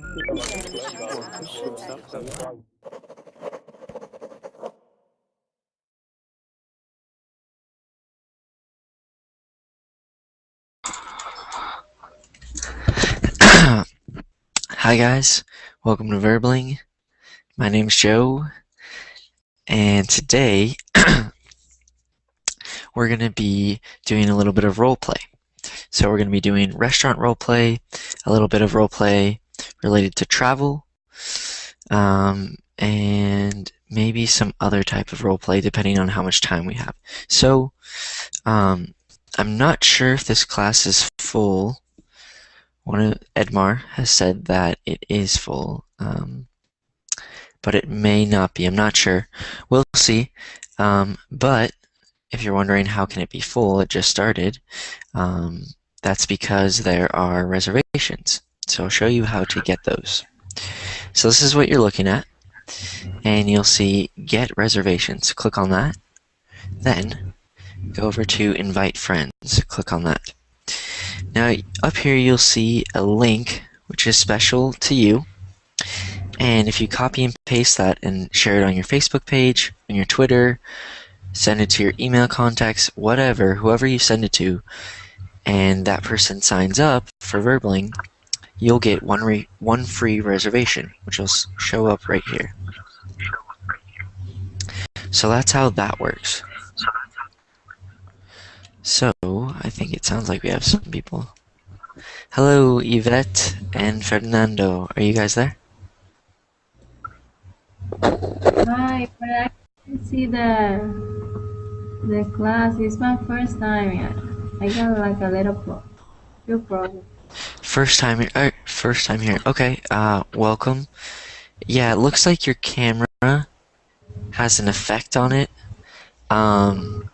Hi guys, welcome to Verbling. My name's Joe, and today we're going to be doing a little bit of roleplay. So we're going to be doing restaurant roleplay, a little bit of roleplay related to travel, and maybe some other type of roleplay depending on how much time we have. So I'm not sure if this class is full. Edmar has said that it is full, but it may not be. I'm not sure. We'll see. But if you're wondering how can it be full, it just started. That's because there are reservations. So I'll show you how to get those. So this is what you're looking at, and you'll see Get Reservations. Click on that. Then go over to Invite Friends. Click on that. Now up here you'll see a link which is special to you. And if you copy and paste that and share it on your Facebook page, on your Twitter, send it to your email contacts, whatever, whoever you send it to, and that person signs up for Verbling, you'll get one free reservation, which will show up right here. So that's how that works. So I think it sounds like we have some people. Hello, Yvette and Fernando. Are you guys there? Hi, but I can see the class. It's my first time. I got like a little few problems. First time here. Okay. Welcome. Yeah, it looks like your camera has an effect on it. I'm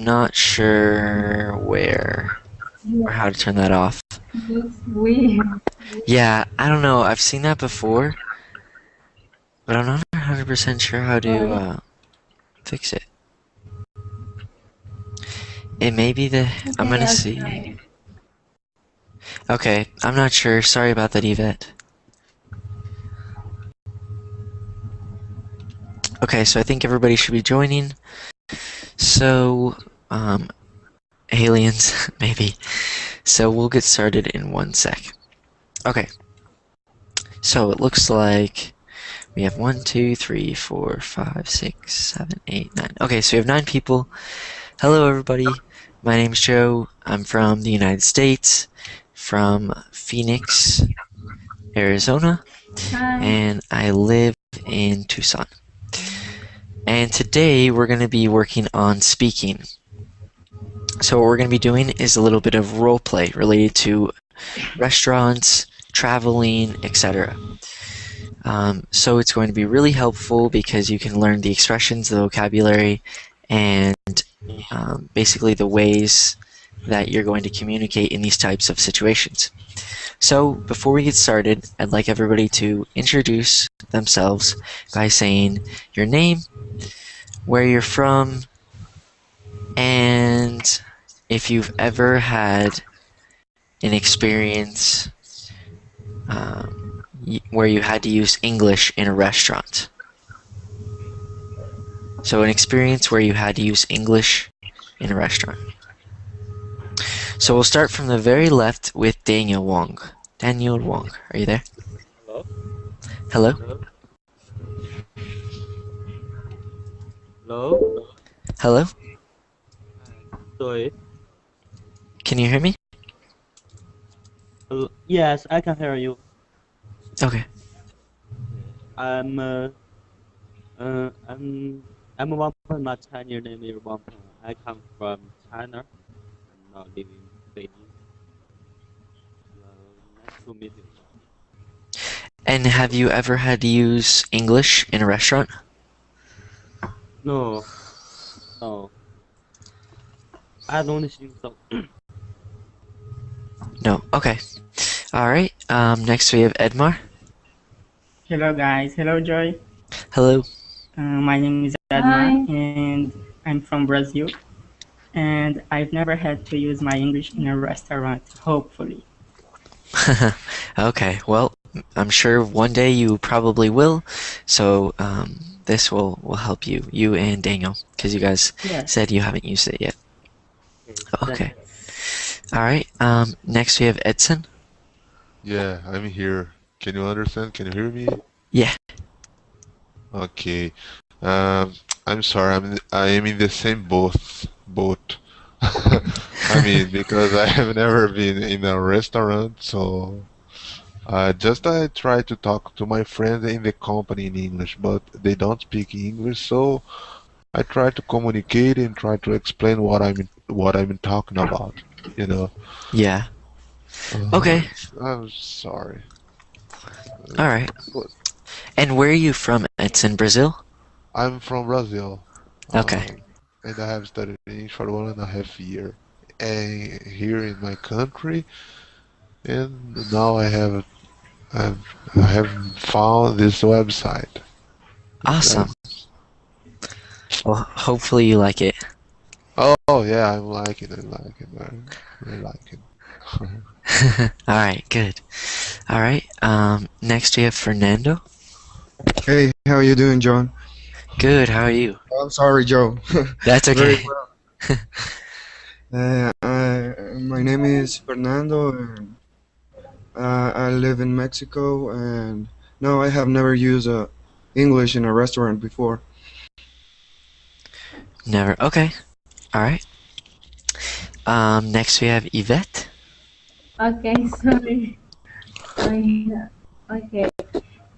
not sure where or how to turn that off. It looks weird. Yeah, I don't know. I've seen that before, but I'm not 100% sure how to fix it. It may be the... Okay, I'm gonna see. Okay, I'm not sure. Sorry about that, Yvette. Okay, so I think everybody should be joining. So, aliens, maybe. So we'll get started in 1 sec. Okay. So it looks like we have 1, 2, 3, 4, 5, 6, 7, 8, 9. Okay, so we have 9 people. Hello, everybody. My name's Joe. I'm from the United States, from Phoenix, Arizona, and I live in Tucson. And today we're going to be working on speaking. So what we're going to be doing is a little bit of role play related to restaurants, traveling, etc. So it's going to be really helpful because you can learn the expressions, the vocabulary, and basically the ways that you're going to communicate in these types of situations. So before we get started, I'd like everybody to introduce themselves by saying your name, where you're from, and if you've ever had an experience where you had to use English in a restaurant. So an experience where you had to use English in a restaurant. So we'll start from the very left with Daniel Wong. Daniel Wong, are you there? Hello? Hello? Hello? Hello? Sorry. Can you hear me? Yes, I can hear you. Okay. I'm one point. My Chinese name is Wang Peng. I come from China. I'm now living in Beijing. Nice to meet you. And have you ever had to use English in a restaurant? No. I don't think so. No. Okay. Alright. Next we have Edmar. Hello guys, hello Joy. Hello. My name is Edmar and I'm from Brazil, and I've never had to use my English in a restaurant, hopefully. Okay, well, I'm sure one day you probably will. So this will help you and Daniel, because you guys Yes. said you haven't used it yet. Okay, that's Okay. All right. Next we have Edson. Yeah, I'm here. Can you understand? Can you hear me? Yeah. Okay. Um, I'm sorry. I am in the same boat. I mean, because I have never been in a restaurant, so I try to talk to my friends in the company in English, but they don't speak English, so I try to communicate and try to explain what I'm talking about. You know. Yeah. Uh, Okay. I'm sorry. All right. But And where are you from, Edson? Brazil? I'm from Brazil, Okay. and I have studied English for 1.5 years here in my country, and now I have found this website. Awesome. That's Well, hopefully you like it. oh yeah, I'm liking it. I like it. All right, good. All right. Next we have Fernando. Hey, how you doing, John? Good. How are you? I'm sorry, Joe. That's Very okay. well. My name is Fernando, and I live in Mexico. And no, I have never used English in a restaurant before. Never. Okay. All right. Next we have Yvette. Okay, sorry. Okay.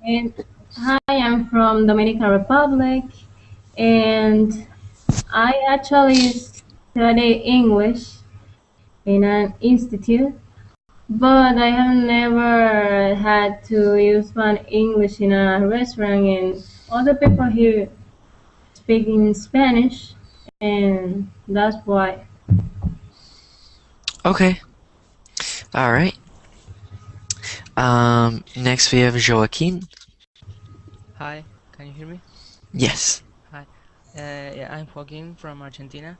And hi, I'm from Dominican Republic, and I actually study English in an institute, but I have never had to use my English in a restaurant, and other people here speak in Spanish, and that's why. Okay. All right. Next we have Joaquin. Hi, can you hear me? Yes. Hi, yeah, I'm Joaquin from Argentina,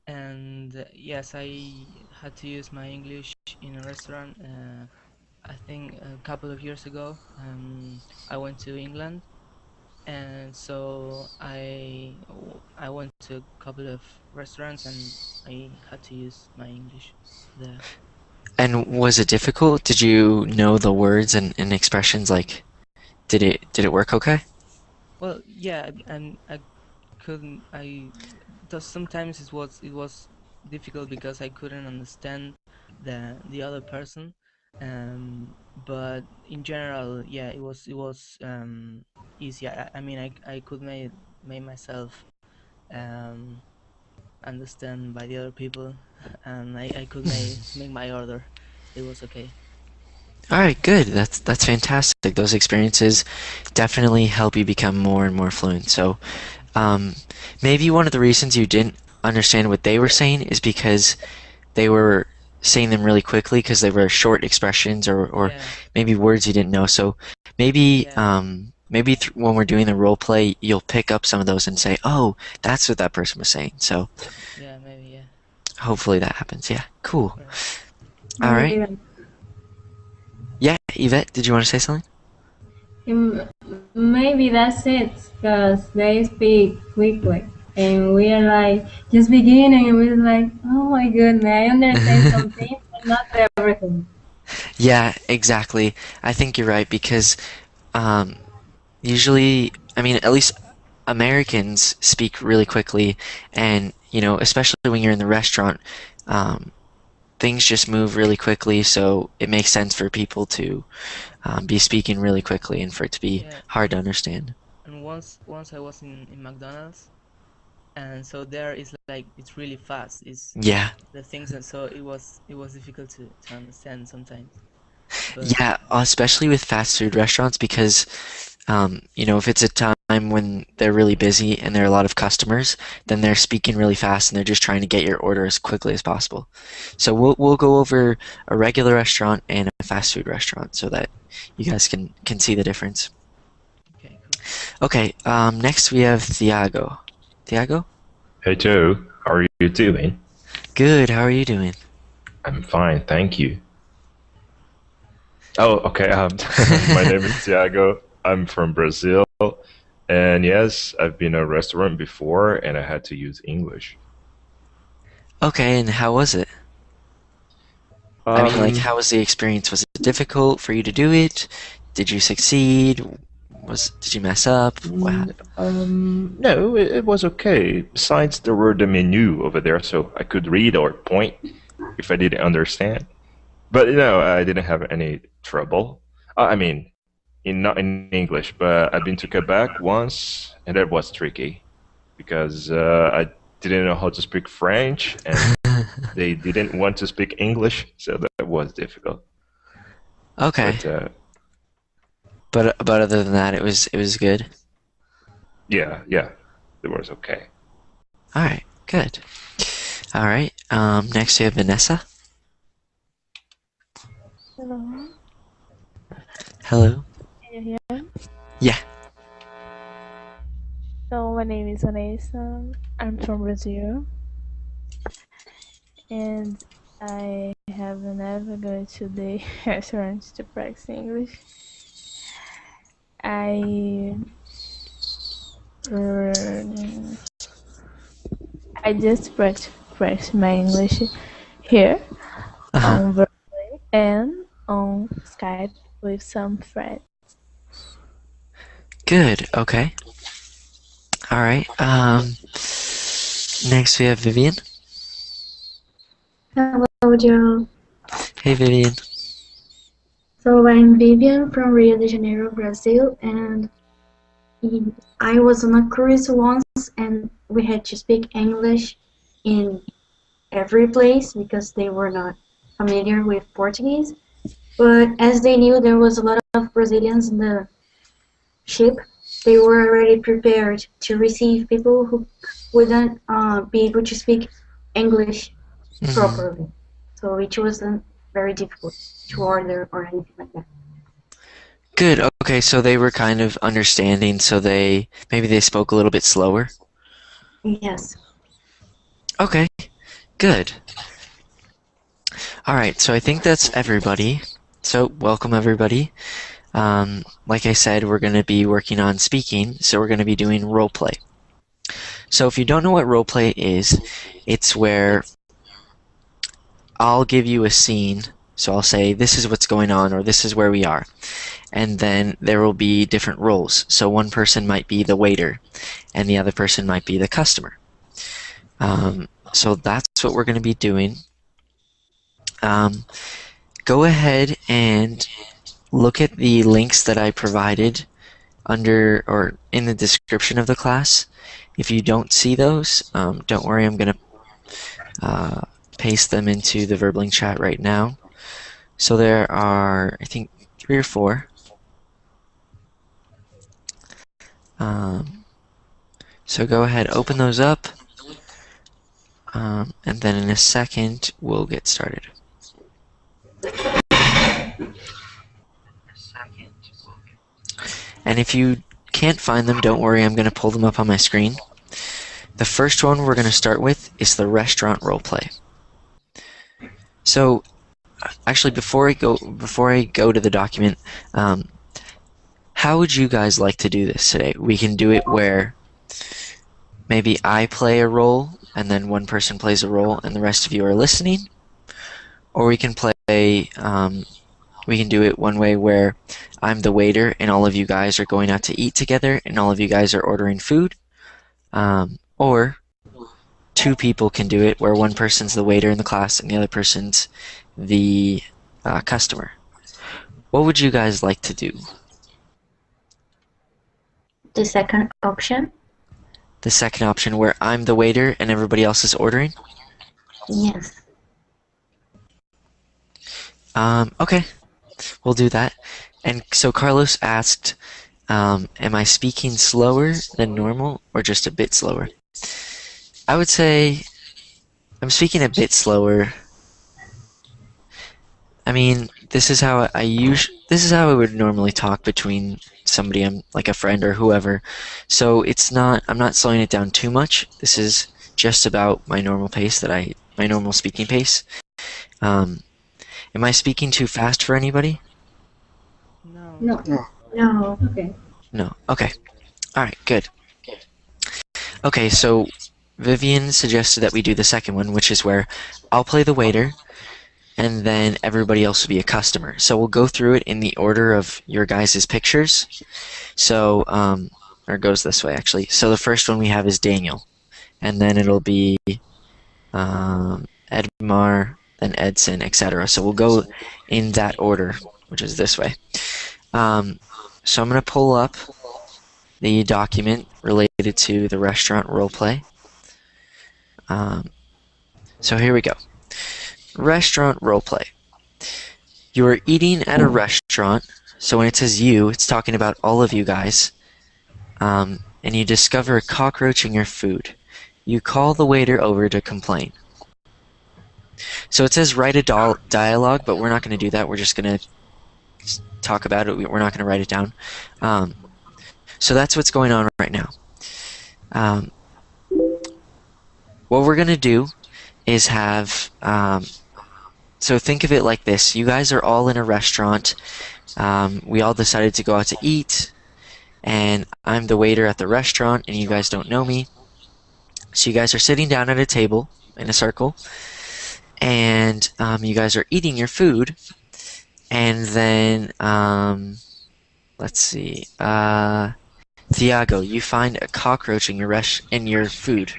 and yes, I had to use my English in a restaurant. I think a couple of years ago. I went to England, and so I went to a couple of restaurants, and I had to use my English there. And was it difficult? Did you know the words and expressions? Like, did it work okay? Well, yeah, and I couldn't. Sometimes it was difficult because I couldn't understand the other person. But in general, yeah, it was easy. I mean, I could make myself um understand by the other people, and I could make my order. It was okay. All right, good. That's fantastic. Those experiences definitely help you become more and more fluent. So, um, maybe one of the reasons you didn't understand what they were saying is because they were saying them really quickly because they were short expressions or Yeah, maybe words you didn't know. So maybe yeah, when we're doing the role play, you'll pick up some of those and say, "Oh, that's what that person was saying." So yeah, maybe, yeah. hopefully that happens. Yeah, cool. Right. All right. Maybe Yeah, Yvette, did you want to say something? maybe that's it, because they speak quickly, and we are like just beginning, and we're like, oh my goodness, I understand some things, but not everything. Yeah, exactly. I think you're right because um, usually, I mean, at least Americans speak really quickly, and especially when you're in the restaurant, um, things just move really quickly. So it makes sense for people to be speaking really quickly and for it to be Yeah, hard to understand. and once I was in McDonald's, and so there is like it's really fast. It's Yeah, the things, and so it was difficult to understand sometimes. But yeah, especially with fast food restaurants because if it's a time when they're really busy and there are a lot of customers, then they're speaking really fast and they're just trying to get your order as quickly as possible. So we'll go over a regular restaurant and a fast food restaurant so that you guys can see the difference. okay, cool. Okay, next we have Thiago. Thiago? Hey Joe, how are you doing? Good, how are you doing? I'm fine, thank you. Oh, okay. My name is Iago. I'm from Brazil, and yes, I've been a restaurant before, and I had to use English. Okay, and how was it? I mean, like, Um, how was the experience? Was it difficult for you to do it? Did you succeed? Did you mess up? What happened? no, it was okay. Besides, there were the menu over there, so I could read or point if I didn't understand. But I didn't have any trouble. I mean, not in English, but I've been to Quebec once, and that was tricky because I didn't know how to speak French, and they didn't want to speak English, so that was difficult. Okay, But but other than that, it was good. yeah, it was okay. All right, good. All right. Next we have Vanessa. Hello, Hello. can you hear? Yeah. So my name is Vanessa. I'm from Brazil, and I have never gone to the restaurant to practice English. I uh, I just practice my English here Uh-huh. on Roleplay and on Skype with some friends. Good. Okay. All right. Next we have Vivian. Hello, Joe. Hey, Vivian. So I'm Vivian from Rio de Janeiro, Brazil, and I was on a cruise once, and we had to speak English in every place because they were not familiar with Portuguese. But as they knew there was a lot of Brazilians in the ship, they were already prepared to receive people who wouldn't be able to speak English properly. So it wasn't very difficult to order or anything like that. Good. Okay, so they were kind of understanding, so maybe they spoke a little bit slower. Yes. Okay. Good. All right, so I think that's everybody. So welcome everybody. Like I said, we're going to be working on speaking, so we're going to be doing roleplay. So if you don't know what roleplay is, it's where I'll give you a scene. So I'll say, this is what's going on, or this is where we are. And then there will be different roles. So one person might be the waiter, and the other person might be the customer. So that's what we're going to be doing. Go ahead and look at the links that I provided under or in the description of the class. If you don't see those, don't worry, I'm going to paste them into the Verbling chat right now. So there are, I think, 3 or 4. So go ahead, open those up, and then in a second we'll get started. And if you can't find them, don't worry, I'm going to pull them up on my screen. The first one we're going to start with is the restaurant roleplay. So, actually, before I go to the document, how would you guys like to do this today? We can do it where maybe I play a role, and then one person plays a role, and the rest of you are listening. Or we can we can do it one way where I'm the waiter, and all of you guys are going out to eat together, and all of you guys are ordering food. Or 2 people can do it, where one person's the waiter in the class, and the other person's the customer. What would you guys like to do? The second option? The second option, where I'm the waiter and everybody else is ordering? Yes. Okay, we'll do that. And so Carlos asked, am I speaking slower than normal or just a bit slower? I would say I'm speaking a bit slower. I mean, this is how I would normally talk between somebody I'm like a friend or whoever. So I'm not slowing it down too much. This is just about my normal pace my normal speaking pace. Am I speaking too fast for anybody? No. No. Okay. No. Okay. All right. Good. Okay. So Vivian suggested that we do the second one, which is where I'll play the waiter, and then everybody else will be a customer. So we'll go through it in the order of your guys' pictures. So, or it goes this way actually. So the first one we have is Daniel, and then it'll be Edmar, then Edson, etc. So we'll go in that order, which is this way. So I'm going to pull up the document related to the restaurant roleplay. So here we go. Restaurant roleplay. You are eating at a restaurant, so when it says you, it's talking about all of you guys, and you discover a cockroach in your food. You call the waiter over to complain. So it says write a dialogue, but we're not going to do that. We're just going to talk about it. We're not going to write it down. So that's what's going on right now. What we're going to do is have... so think of it like this. You guys are all in a restaurant. We all decided to go out to eat, and I'm the waiter at the restaurant, and you guys don't know me. So you guys are sitting down at a table in a circle, and you guys are eating your food, and then let's see, Iago, you find a cockroach in your food.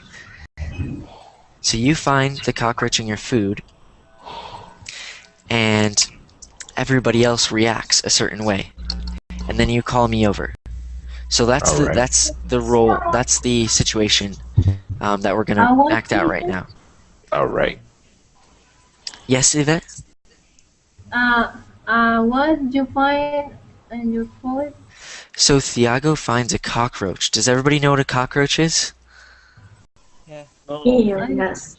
So you find the cockroach in your food, and everybody else reacts a certain way, and then you call me over. So that's that's the role. That's the situation that we're gonna act out right now. All right. Yes, Yvette? What did you find in your food? So Iago finds a cockroach. Does everybody know what a cockroach is? Yeah. Yes.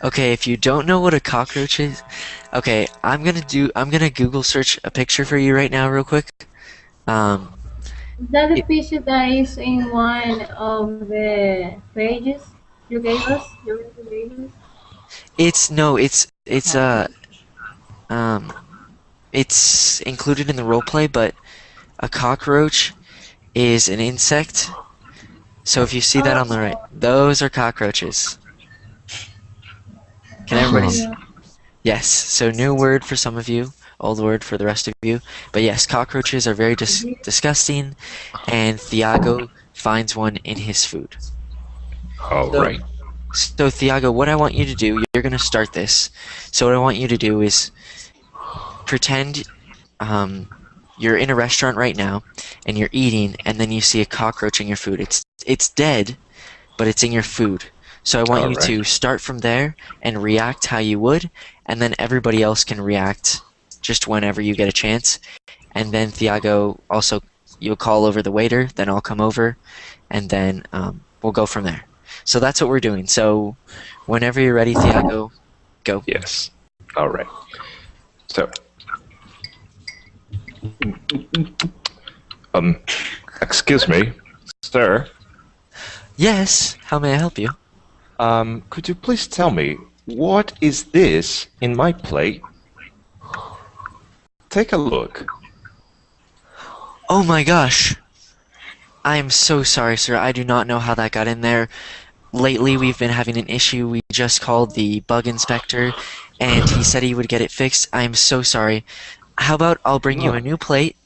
Okay, if you don't know what a cockroach is, okay, I'm gonna Google search a picture for you right now real quick. Is that the picture that is in one of the pages you gave us? It's it's included in the roleplay, but a cockroach is an insect. So if you see that on the right, those are cockroaches. Can everybody? Yes. So new word for some of you, old word for the rest of you. But yes, cockroaches are very disgusting, and Iago finds one in his food. All right. So Iago, what I want you to do, you're gonna start this. So what I want you to do is pretend you're in a restaurant right now, and you're eating, and then you see a cockroach in your food. It's dead, but it's in your food. So I want you to start from there and react how you would, and then everybody else can react just whenever you get a chance. And then Iago, also, you'll call over the waiter, then I'll come over, and then we'll go from there. So that's what we're doing. So whenever you're ready, Iago, go. Yes. All right. So, excuse me, sir. Yes, how may I help you? Could you please tell me, what is this in my plate? Take a look. Oh my gosh. I am so sorry, sir. I do not know how that got in there. Lately, we've been having an issue. We just called the bug inspector, and he said he would get it fixed. I am so sorry. How about I'll bring you a new plate,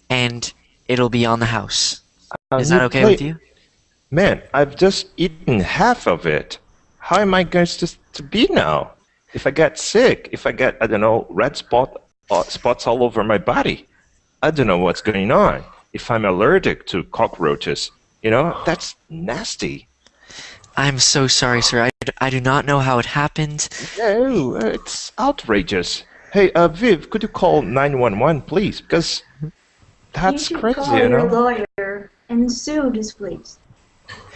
and it'll be on the house. Is that okay with you? Man, I've just eaten half of it. How am I going to be now? If I get sick, if I get, I don't know, red spots all over my body, I don't know what's going on. If I'm allergic to cockroaches, that's nasty. I'm so sorry, sir. I do not know how it happened. No, it's outrageous. Hey, Viv, could you call 911, please? Because that's you crazy, call your lawyer and sue this place.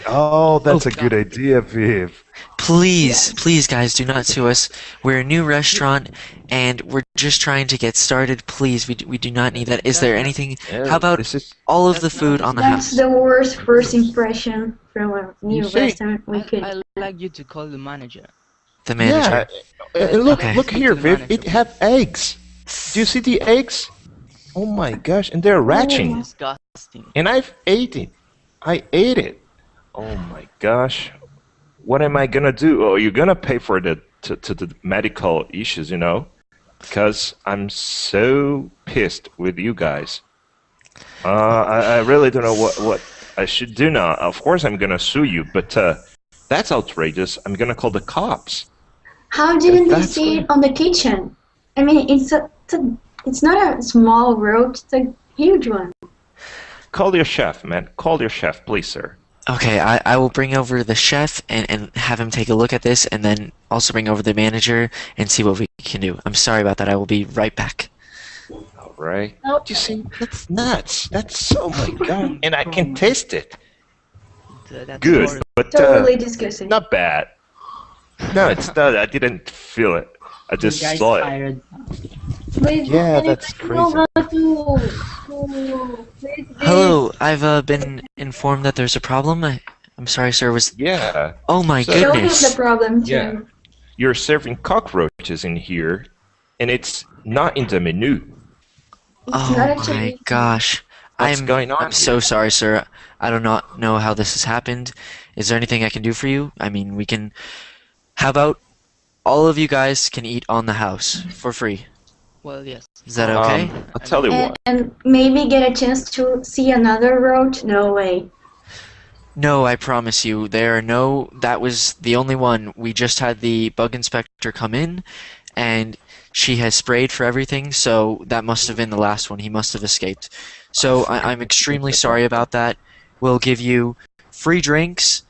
Oh, that's a good idea, Viv. Please, please, guys, do not sue us. We're a new restaurant, and we're just trying to get started. Please, we do not need that. Is there anything? How about all of the food on the house? That's the worst first impression from a new restaurant we could. I'd like you to call the manager. The manager. Yeah, look here, Viv. It have eggs. Do you see the eggs? Oh my gosh, and they're ratching. Disgusting. And I've ate it. I ate it. Oh my gosh. What am I gonna do? Oh, you're gonna pay for the medical issues, because I'm so pissed with you guys. I really don't know what I should do now. Of course, I'm gonna sue you, but that's outrageous. I'm gonna call the cops. How didn't they see it on the kitchen? I mean, it's not a small roach, it's a huge one. Call your chef, man. Call your chef, please, sir. Okay, I will bring over the chef and have him take a look at this, and then also bring over the manager and see what we can do. I'm sorry about that. I will be right back. All right. You see, that's nuts. That's, oh my god. And I can taste it. That's Good, horrible. but Totally disgusting. not bad. No, it's not. I didn't feel it. I just You guys saw it. fired. Please, Yeah, can you that's let me know crazy. how to fix this? Hello, I've been informed that there's a problem. I'm sorry, sir. Yeah. Oh my So- Don't have goodness. the problem too. Yeah. You're serving cockroaches in here, and it's not in the menu. It's Oh not my actually. gosh. What's going on I'm so here? sorry, sir. I do not know how this has happened. Is there anything I can do for you? I mean, we can. How about all of you guys can eat on the house for free? Well, yes. Is that okay? I'll tell you what. And maybe get a chance to see another roach? No way. No, I promise you, there are no. That was the only one. We just had the bug inspector come in, and she has sprayed for everything, so that must have been the last one. He must have escaped. So I'm extremely sorry about that. We'll give you free drinks.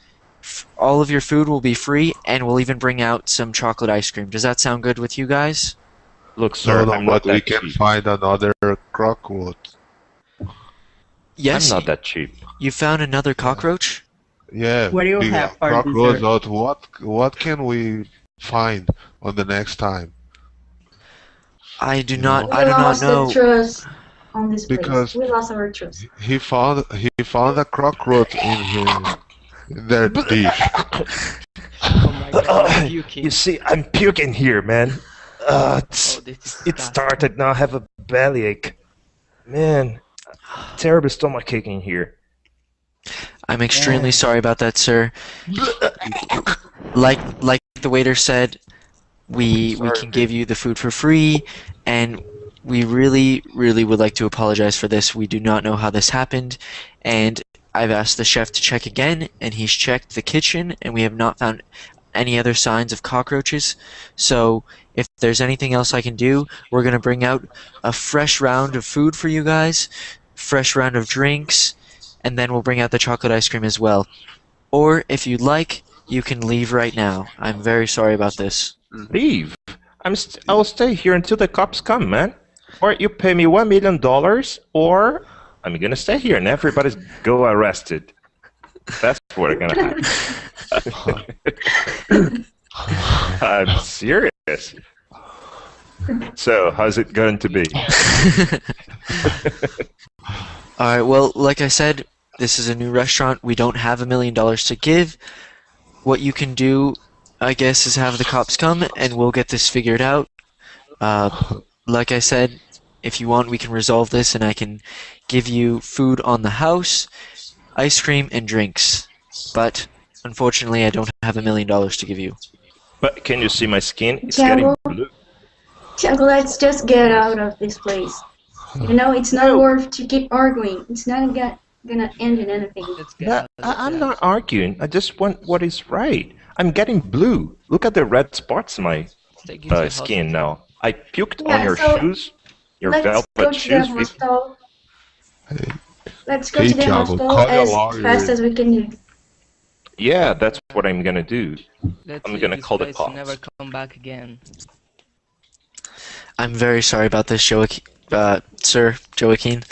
All of your food will be free, and we'll even bring out some chocolate ice cream. Does that sound good with you guys? Look, sir, No, I'm not but we that can cheap. find another cockroach. Yes. I'm not that cheap. You found another cockroach? Yeah, What do you big have for cockroach. dessert? What can we find on the next time? I do You not. know? I do not lost know. the trust on this place. Because We lost our trust. he found a cockroach in their dish. Oh my god, I'm puking. You see, I'm puking here, man. Oh, this is It disgusting. started now. I have a bellyache. Man, terrible stomachache in here. I'm extremely sorry about that, sir. Like the waiter said, we Sorry, can give you the food for free, and we really would like to apologize for this. We do not know how this happened, and I've asked the chef to check again, and he's checked the kitchen, and we have not found any other signs of cockroaches. So if there's anything else I can do, we're gonna bring out a fresh round of food for you guys, fresh round of drinks, and then we'll bring out the chocolate ice cream as well. Or if you'd like, you can leave right now. I'm very sorry about this. Leave. I'll stay here until the cops come, man. Or you pay me $1 million, or I'm gonna stay here and everybody's go arrested. That's what's gonna happen. I'm serious. So, how's it going to be? Alright, well, like I said, this is a new restaurant. We don't have $1 million to give. What you can do, I guess, is have the cops come and we'll get this figured out. Like I said, if you want, we can resolve this and I can give you food on the house, ice cream, and drinks. But unfortunately, I don't have $1 million to give you. But can you see my skin? It's Tiago? getting blue. Tiago, let's just get out of this place. You know, it's not worth to keep arguing. It's not gonna end in anything. Let's get But out of the I'm house. not arguing. I just want what is right. I'm getting blue. Look at the red spots in my Let's take you to the skin hospital. now. I puked Yeah, on your so shoes, your Let's go velvet to the shoes. hospital. Hey, Let's go Hey, to the Tiago, hospital call your as lawyer. fast as we can do. Yeah, that's what I'm gonna do. Let's I'm leave gonna this call the place and cops. never come back again. I'm very sorry about this, Sir Joaquin.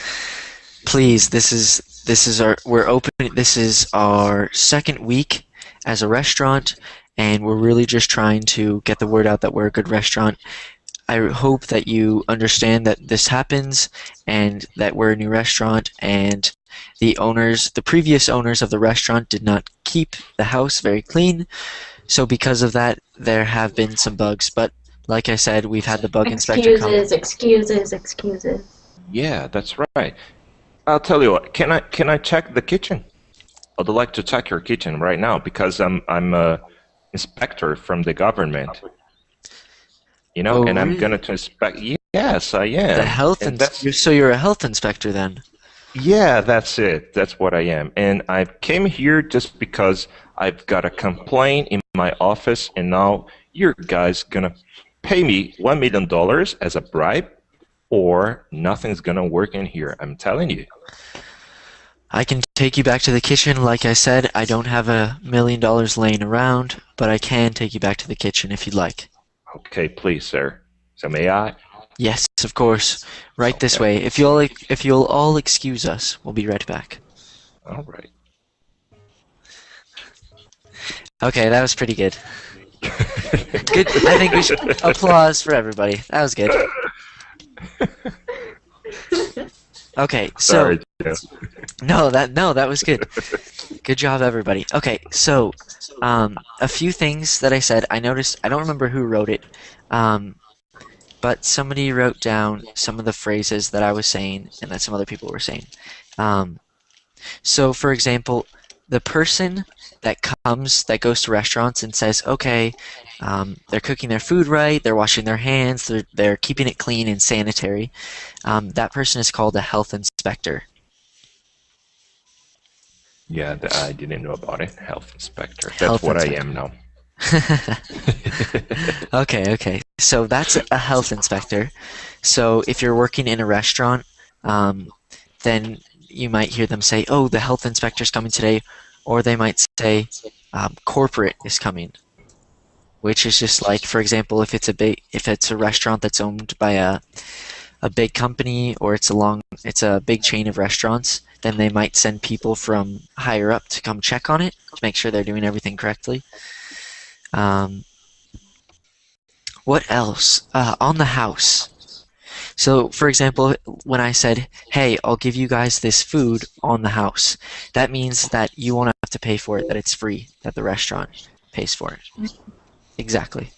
Please, this is our second week as a restaurant, and we're really just trying to get the word out that we're a good restaurant. I hope that you understand that this happens and that we're a new restaurant, and the previous owners of the restaurant did not keep the house very clean. So because of that, there have been some bugs. But like I said, we've had the bug inspector come. Excuses. Yeah, that's right. I'll tell you what. Can I check the kitchen? I'd like to check your kitchen right now because I'm a inspector from the government. Oh, And I'm really? gonna to inspect. Yes, I The am. health And ins so you're a health inspector then? yeah, that's it. That's what I am. And I came here just because I've got a complaint in my office, and now you guys gonna pay me $1 million as a bribe, or nothing's gonna work in here. I'm telling you. I can take you back to the kitchen. Like I said, I don't have $1 million laying around, but I can take you back to the kitchen if you'd like. Okay, please, sir. So may I? Yes, of course. Right this Okay. way. If you'll all excuse us, we'll be right back. All right. Okay, that was pretty good. Good. I think we should applause for everybody. That was good. Okay, so Sorry, Joe. no, that was good. Good job, everybody. Okay, so a few things that I said. I noticed. I don't remember who wrote it, but somebody wrote down some of the phrases that I was saying and that some other people were saying. So, for example, the person that goes to restaurants and says, okay, they're cooking their food right, they're washing their hands, they're keeping it clean and sanitary. That person is called a health inspector. Yeah, I didn't know about it. Health inspector. That's Health what inspector. I am now. Okay. So that's a health inspector. So if you're working in a restaurant, then you might hear them say, "Oh, the health inspector's coming today," or they might say, "Corporate is coming," which is just like, for example, if it's a restaurant that's owned by a big company, or it's a big chain of restaurants, then they might send people from higher up to come check on it to make sure they're doing everything correctly. What else? On the house. So, for example, when I said, hey, I'll give you guys this food on the house, that means that you won't have to pay for it, that it's free, that the restaurant pays for it. Exactly.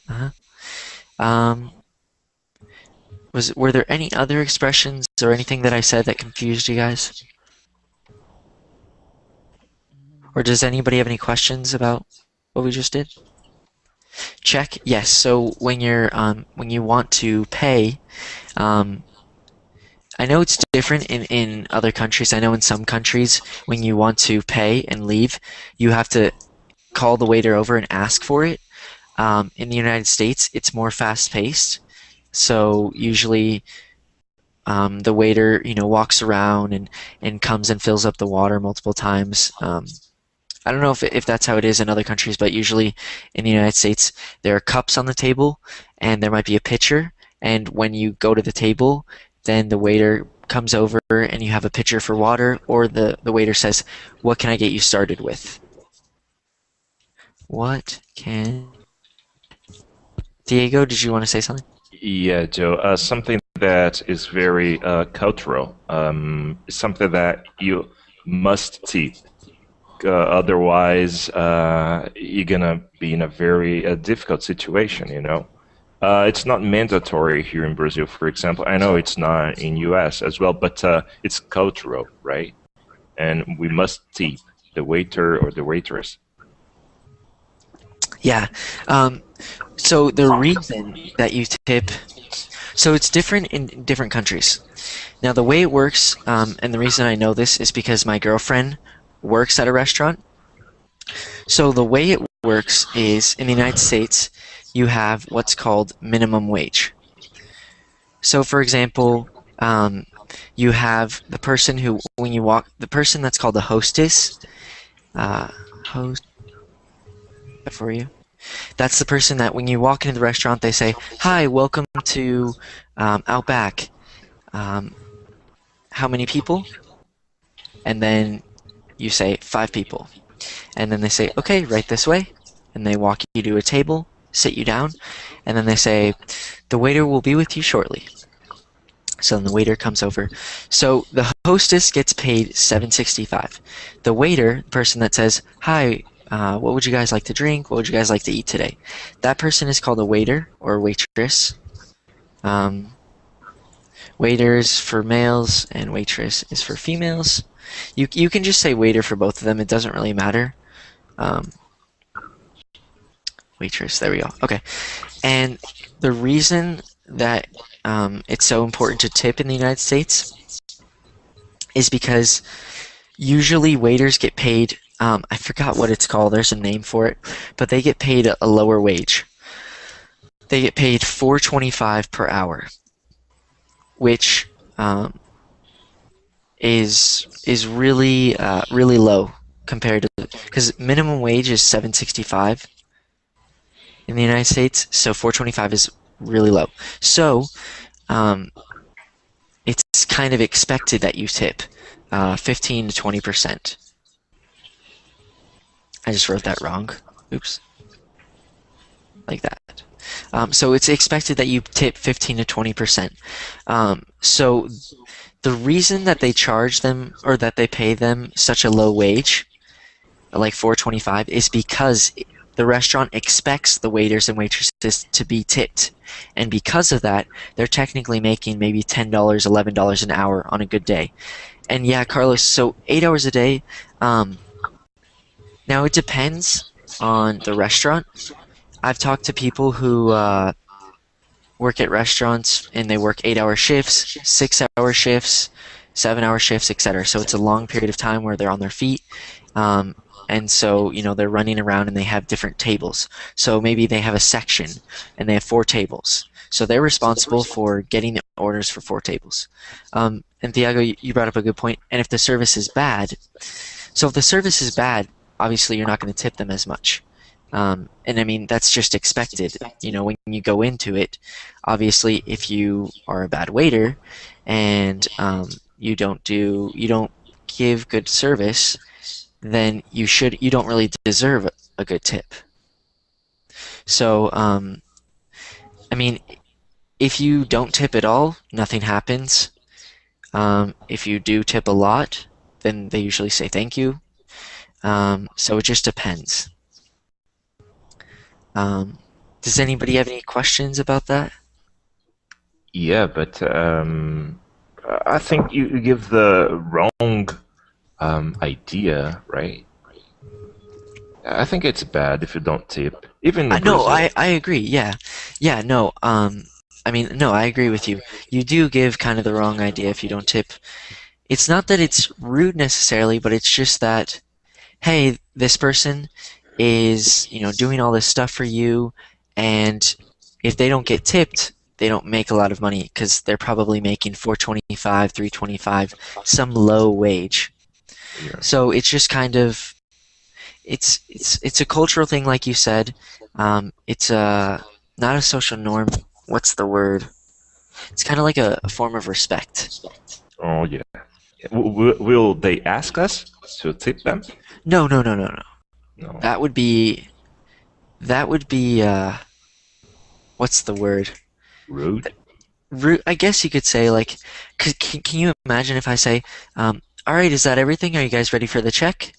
Were there any other expressions or anything that I said that confused you guys? Or does anybody have any questions about what we just did? Check. Yes. So when you want to pay, I know it's different in other countries. I know in some countries, when you want to pay and leave, you have to call the waiter over and ask for it. In the United States, it's more fast-paced. So usually, the waiter, walks around and comes and fills up the water multiple times. I don't know if that's how it is in other countries, but usually in the United States, there are cups on the table, and there might be a pitcher. And when you go to the table, then the waiter comes over and you have a pitcher for water, or the waiter says, "What can I get you started with?" What can... Diego, did you want to say something? Yeah, Joe. Something that is very cultural. Something that you must tip. Otherwise, you're gonna be in a very difficult situation. It's not mandatory here in Brazil, for example. I know it's not in US as well, but it's cultural, right? And we must tip the waiter or the waitress. Yeah. So the reason that you tip, so it's different in different countries. Now the way it works, and the reason I know this is because my girlfriend works at a restaurant. So the way it works is, in the United States, you have what's called minimum wage. So for example, you have the person who, when you walk, the person that's called the hostess, host for you. That's the person that when you walk into the restaurant, they say, "Hi, welcome to Outback. How many people?" And then you say, "5 people." And then they say, "Okay, right this way." And they walk you to a table, sit you down, and then they say, "The waiter will be with you shortly." So then the waiter comes over. So the hostess gets paid $7.65. The waiter, the person that says, "Hi, what would you guys like to drink? What would you guys like to eat today?" That person is called a waiter or waitress. Waiters for males and waitress is for females. You can just say waiter for both of them. It doesn't really matter. Waitress, there we go. Okay. And the reason that it's so important to tip in the United States is because usually waiters get paid, I forgot what it's called, there's a name for it, but they get paid a lower wage. They get paid $4.25 per hour, which is really really low compared to, because minimum wage is $7.65 in the United States, so $4.25 is really low. So it's kind of expected that you tip 15 to 20%. I just wrote that wrong. Oops. Like that. So it's expected that you tip 15 to 20%. So the reason that they charge them, or that they pay them such a low wage, like $4.25, is because the restaurant expects the waiters and waitresses to be tipped. And because of that, they're technically making maybe $10, $11 an hour on a good day. And yeah, Carlos, so 8 hours a day, now it depends on the restaurant. I've talked to people who work at restaurants and they work 8-hour shifts, 6-hour shifts, 7-hour shifts, etc. So it's a long period of time where they're on their feet. And so, they're running around and they have different tables. So maybe they have a section and they have 4 tables. So they're responsible for getting the orders for 4 tables. And Iago, you brought up a good point. And if the service is bad, obviously you're not going to tip them as much. And I mean, that's just expected. When you go into it, obviously if you are a bad waiter and you don't give good service, then you don't really deserve a good tip. So, I mean, if you don't tip at all, nothing happens. If you do tip a lot, then they usually say thank you. So it just depends. Does anybody have any questions about that? Yeah, but I think you give the wrong idea, right? I think it's bad if you don't tip, even in No, Brazil. I agree. Yeah, no. I mean, no, I agree with you. You do give kind of the wrong idea if you don't tip. It's not that it's rude necessarily, but it's just that, hey, this person is, doing all this stuff for you, and if they don't get tipped, they don't make a lot of money because they're probably making $4.25, $3.25, some low wage. Yeah. So it's just kind of, it's a cultural thing, like you said. It's not a social norm. What's the word? It's kind of like a form of respect. Oh yeah. Will they ask us to tip them? No. No. That would be what's the word? Rude. I guess you could say, like, can you imagine if I say, all right, is that everything? Are you guys ready for the check?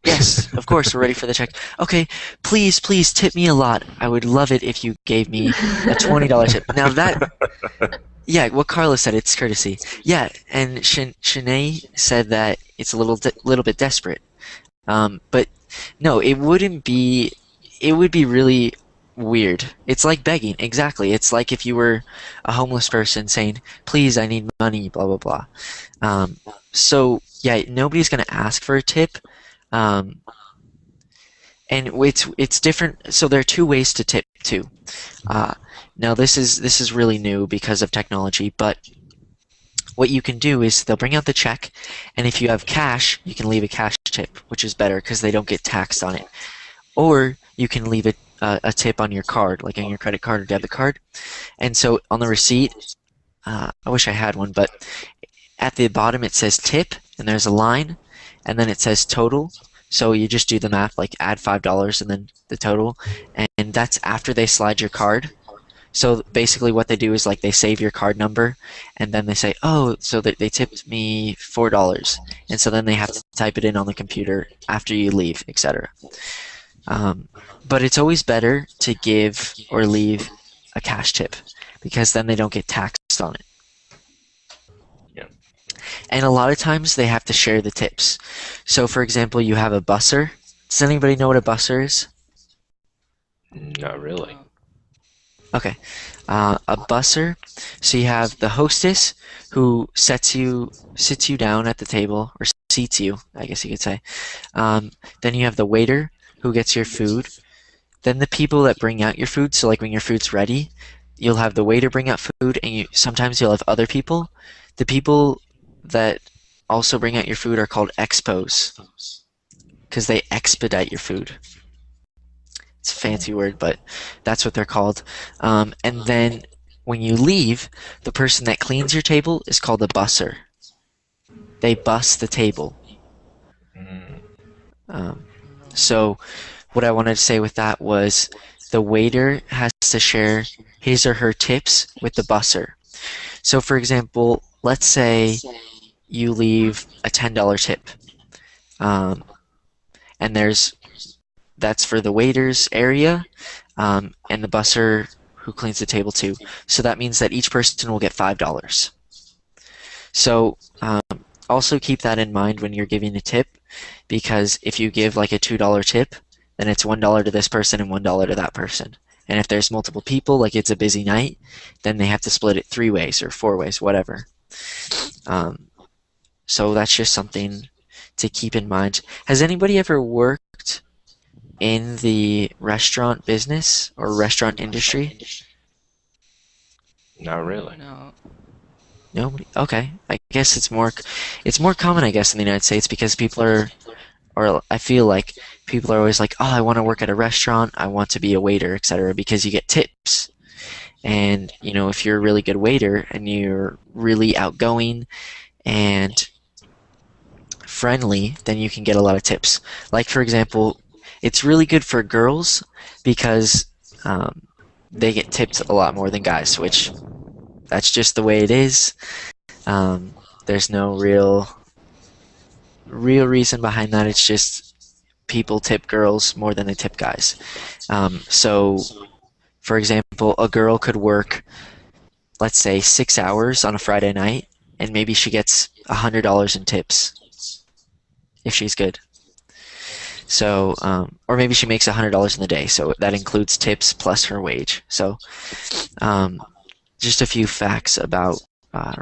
Yes, of course, we're ready for the check. Okay, please tip me a lot. I would love it if you gave me a $20 tip. Now that, yeah, what Carlos said, it's courtesy. Yeah, and Shanae said that it's a little bit desperate. But no, it wouldn't be. It would be really weird. It's like begging. Exactly. It's like if you were a homeless person saying, "Please, I need money," blah blah blah. So yeah, nobody's gonna ask for a tip. And it's different. So there are 2 ways to tip too. Now this is really new because of technology, but what you can do is they'll bring out the check, and if you have cash, you can leave a cash tip, which is better because they don't get taxed on it. Or you can leave a tip on your card, like on your credit card or debit card. And so on the receipt, I wish I had one, but at the bottom it says tip, and there's a line, and then it says total. So you just do the math, like add $5 and then the total, and that's after they slide your card. So basically what they do is, like, they save your card number, and then they say, oh, so they tipped me $4, and so then they have to type it in on the computer after you leave, etc. But it's always better to give or leave a cash tip, because then they don't get taxed on it. And a lot of times they have to share the tips. So for example, you have a busser. Does anybody know what a busser is? Not really. Okay. A busser. So you have the hostess who sits you down at the table, or seats you, I guess you could say. Then you have the waiter who gets your food. Then the people that bring out your food. So like when your food's ready, you'll have the waiter bring out food, and sometimes you'll have other people. The people that also bring out your food are called expos because they expedite your food. It's a fancy word, but that's what they're called. And then when you leave, the person that cleans your table is called a busser. They bus the table. So what I wanted to say with that was the waiter has to share his or her tips with the busser. So for example, let's say you leave a $10 tip. And that's for the waiter's area, and the busser who cleans the table too. So that means that each person will get $5. So also keep that in mind when you're giving a tip, because if you give like a $2 tip, then it's $1 to this person and $1 to that person. And if there's multiple people, like it's a busy night, then they have to split it 3 ways or 4 ways, whatever. So that's just something to keep in mind. Has anybody ever worked in the restaurant business or restaurant industry? Not really. No. Nobody? Okay. I guess it's more common, I guess, in the United States because people are, or I feel like people are always like, oh, I want to work at a restaurant, I want to be a waiter, etc., because you get tips. And, if you're a really good waiter and you're really outgoing and friendly, then you can get a lot of tips. Like, for example, it's really good for girls because they get tipped a lot more than guys, which that's just the way it is. There's no real reason behind that. It's just people tip girls more than they tip guys. So, for example, a girl could work, let's say, 6 hours on a Friday night, and maybe she gets $100 in tips if she's good. So, or maybe she makes $100 in the day, so that includes tips plus her wage. So, just a few facts about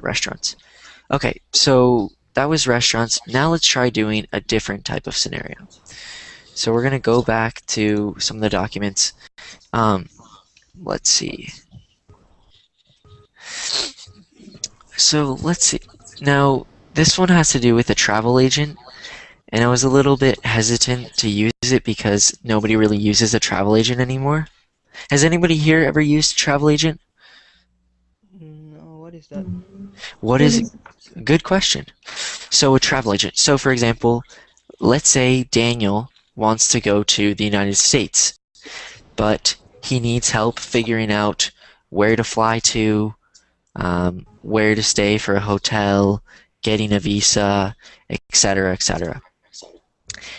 restaurants. Okay, so that was restaurants. Now let's try doing a different type of scenario. So we're going to go back to some of the documents. Let's see. So let's see. Now, this one has to do with a travel agent, and I was a little bit hesitant to use it because nobody really uses a travel agent anymore. Has anybody here ever used a travel agent? No, what is that? What is it? Good question. So a travel agent. So for example, let's say Daniel wants to go to the United States, but he needs help figuring out where to fly to, where to stay for a hotel, getting a visa, etc., etc.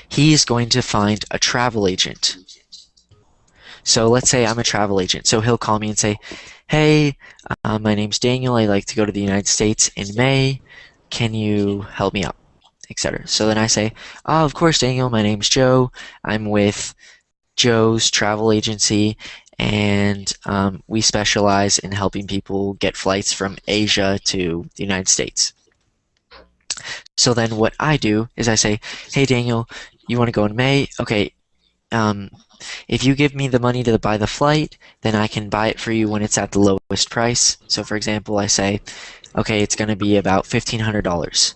He is going to find a travel agent. So let's say I'm a travel agent. So he'll call me and say, hey, my name's Daniel. I'd like to go to the United States in May. Can you help me out? Etc. So then I say, oh, of course, Daniel. My name's Joe. I'm with Joe's travel agency, and we specialize in helping people get flights from Asia to the United States. So then what I do is I say, hey, Daniel, you want to go in May? Okay, if you give me the money to buy the flight, then I can buy it for you when it's at the lowest price. So for example, I say, okay, it's going to be about $1,500.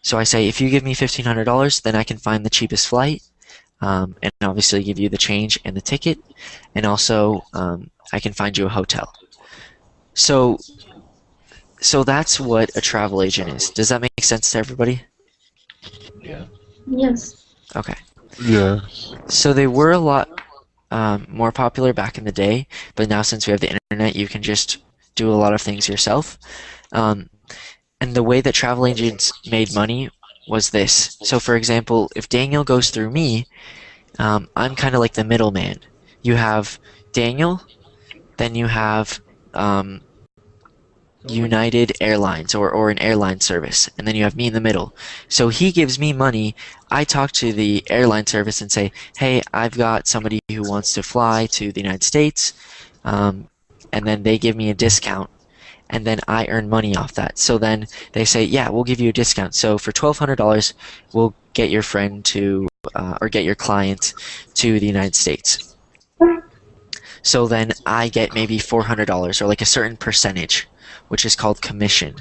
So I say, if you give me $1,500, then I can find the cheapest flight, and obviously give you the change and the ticket, and also I can find you a hotel. So that's what a travel agent is. Does that make sense to everybody? Yeah. Yes. Okay. Yes. So they were a lot more popular back in the day, but now since we have the internet, you can just do a lot of things yourself. And the way that travel agents made money was this. So for example, if Daniel goes through me, I'm kind of like the middleman. You have Daniel, then you have United Airlines or an airline service, and then you have me in the middle. So he gives me money. I talk to the airline service and say, hey, I've got somebody who wants to fly to the United States, and then they give me a discount, and then I earn money off that. So then they say, yeah, we'll give you a discount. So for $1,200, we'll get your friend to, or get your client to the United States. So then I get maybe $400 or like a certain percentage, which is called commission.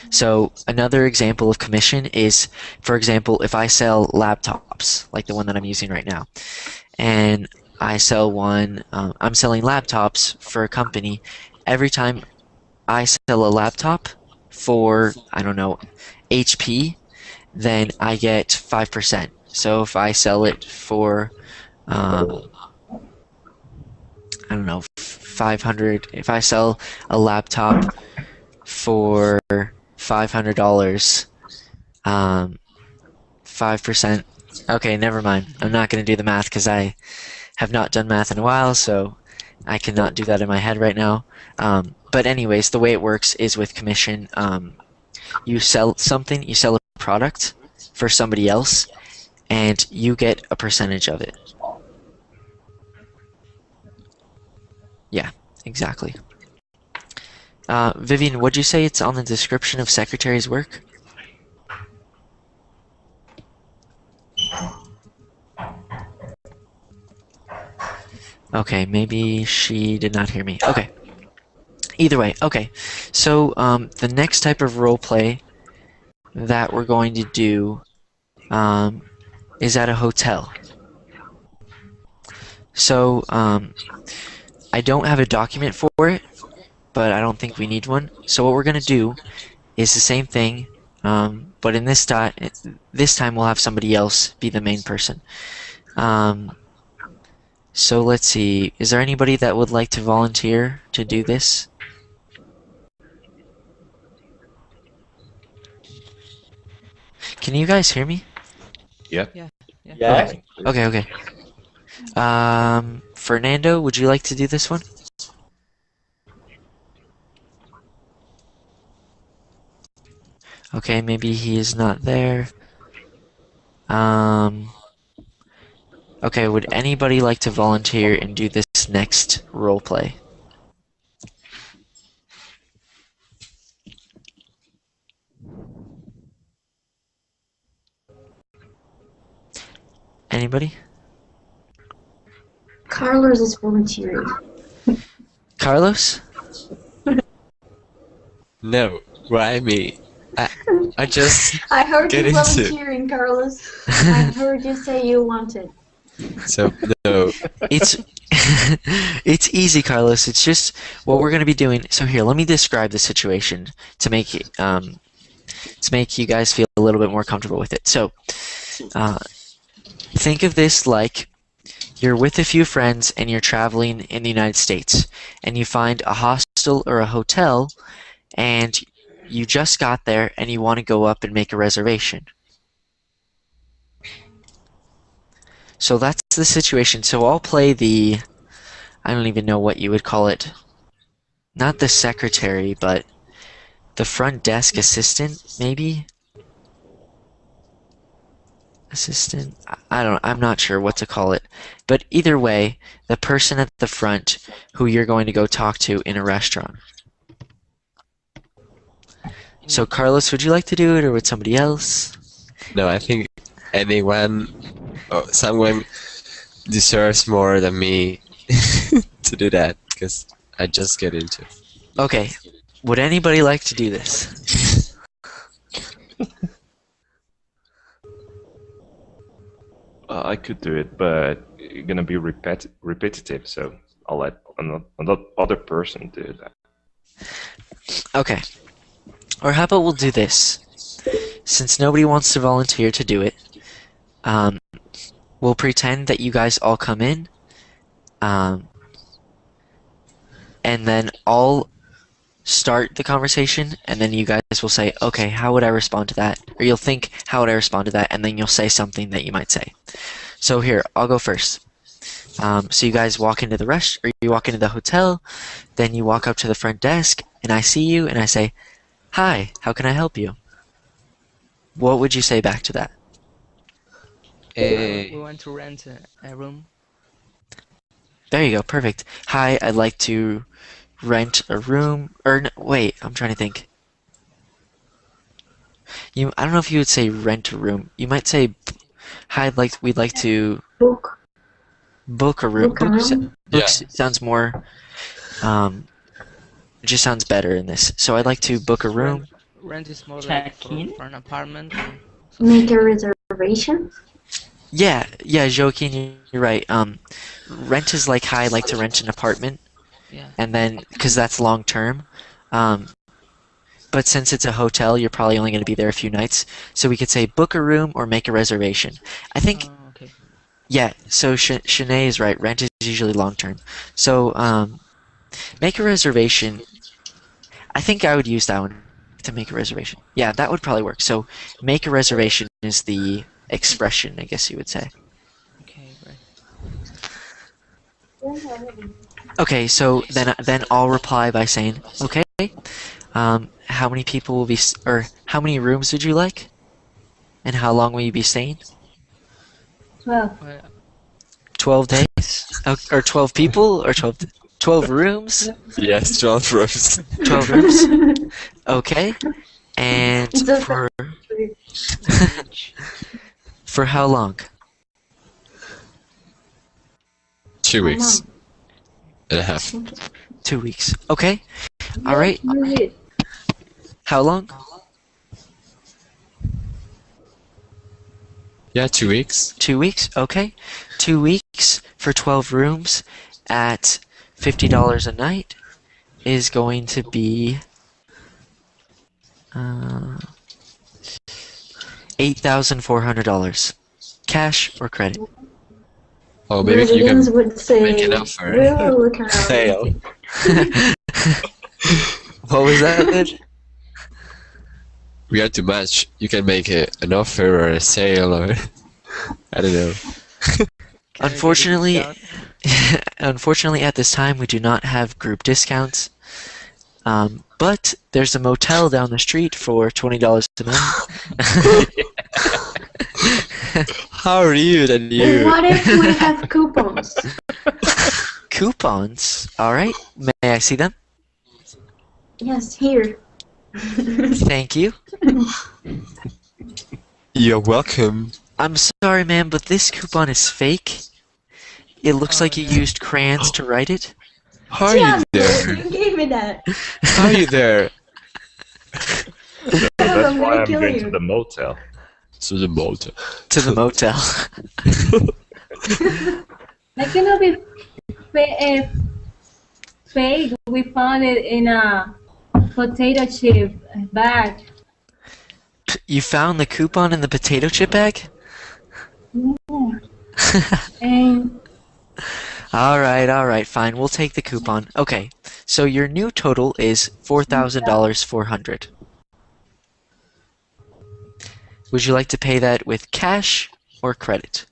So another example of commission is, for example, if I sell laptops, like the one that I'm using right now, and I sell one, I'm selling laptops for a company. Every time I sell a laptop for, I don't know, HP, then I get 5%. So if I sell it for, I don't know, 500. If I sell a laptop for $500, 5%. Okay, never mind. I'm not going to do the math because I have not done math in a while, so I cannot do that in my head right now. But anyways, the way it works is with commission. You sell something, you sell a product for somebody else, and you get a percentage of it. Yeah, exactly. Vivian, what'd you say it's on the description of secretary's work? Okay, maybe she did not hear me. Okay. Either way, okay. So, the next type of role play that we're going to do is at a hotel. So, I don't have a document for it, but I don't think we need one. So what we're going to do is the same thing, but in this time we'll have somebody else be the main person. So let's see, is there anybody that would like to volunteer to do this? Can you guys hear me? Yep. Yeah. Yeah. Okay. Fernando, would you like to do this one? Okay, maybe he is not there. Okay, would anybody like to volunteer and do this next role play? Anybody? Carlos is volunteering. Carlos? No, why me? I just I heard get you into volunteering, Carlos. I heard you say you wanted. so no. It's it's easy, Carlos. It's just what we're going to be doing. So here, let me describe the situation to make you guys feel a little bit more comfortable with it. So, think of this like you're with a few friends and you're traveling in the United States, and you find a hostel or a hotel, and you just got there and you want to go up and make a reservation. So that's the situation. So I'll play the, I don't even know what you would call it. Not the secretary, but the front desk assistant, maybe? Assistant? I'm not sure what to call it. But either way, the person at the front who you're going to go talk to in a restaurant. So Carlos, would you like to do it or would somebody else? No, I think someone deserves more than me to do that because I just get into it. Okay. Would anybody like to do this? I could do it, but it's gonna be repetitive, so I'll let another other person do that. Okay. Or how about we'll do this? Since nobody wants to volunteer to do it, we'll pretend that you guys all come in, and then I'll start the conversation, and then you guys will say, okay, how would I respond to that? Or you'll think, how would I respond to that? And then you'll say something that you might say. So here, I'll go first. So you guys walk into the or you walk into the hotel, then you walk up to the front desk, and I see you, and I say, "Hi, how can I help you?" What would you say back to that? We want to rent a room. There you go, perfect. Hi, I'd like to rent a room. Or wait, I'm trying to think. I don't know if you would say rent a room. You might say, "Hi, we'd like to Book. book a room." Book a room. Book sounds more. It just sounds better in this. So I'd like to book a room. Rent is more like Check-in? for an apartment. Make a reservation. Yeah, Joaquin, you're right. Rent is like, "Hi, I'd like to rent an apartment," Yeah. and then because that's long term. But since it's a hotel, you're probably only going to be there a few nights, so we could say book a room or make a reservation. I think. Okay. Yeah. So Shanae is right. Rent is usually long term. So make a reservation. I think I would use that one to make a reservation. Yeah, that would probably work. So make a reservation is the expression, I guess you would say. Okay, right. Okay, so then I'll reply by saying, "Okay, how many people will be, or how many rooms would you like, and how long will you be staying?" 12. 12 days, or 12 people, or 12 rooms. Yes, 12 rooms. 12 rooms. Okay, and Just for how long? 2 weeks and a half. 2 weeks. Okay. All right. How long? Yeah, 2 weeks. 2 weeks. Okay. 2 weeks for 12 rooms at $50 a night is going to be $8,400. Cash or credit? Oh, maybe you can Residents would say, make an offer. "We'll look around." Sale. What was that, Ed? We are too much. You can make an offer or a sale or I don't know. Unfortunately, unfortunately, at this time we do not have group discounts. But there's a motel down the street for $20 a night. How rude and you. What if we have coupons? Coupons. All right. May I see them? Yes, here. Thank you. You're welcome. I'm sorry, ma'am, but this coupon is fake. It looks like you used crayons to write it. How are you there? You gave me that. How are you there? That's I'm why gonna I'm kill going you. to the motel. To the motel. To the motel. That cannot be fake. We found it in a potato chip bag. You found the coupon in the potato chip bag? Yeah. And All right, fine. We'll take the coupon. Okay, so your new total is $4,400. Would you like to pay that with cash or credit?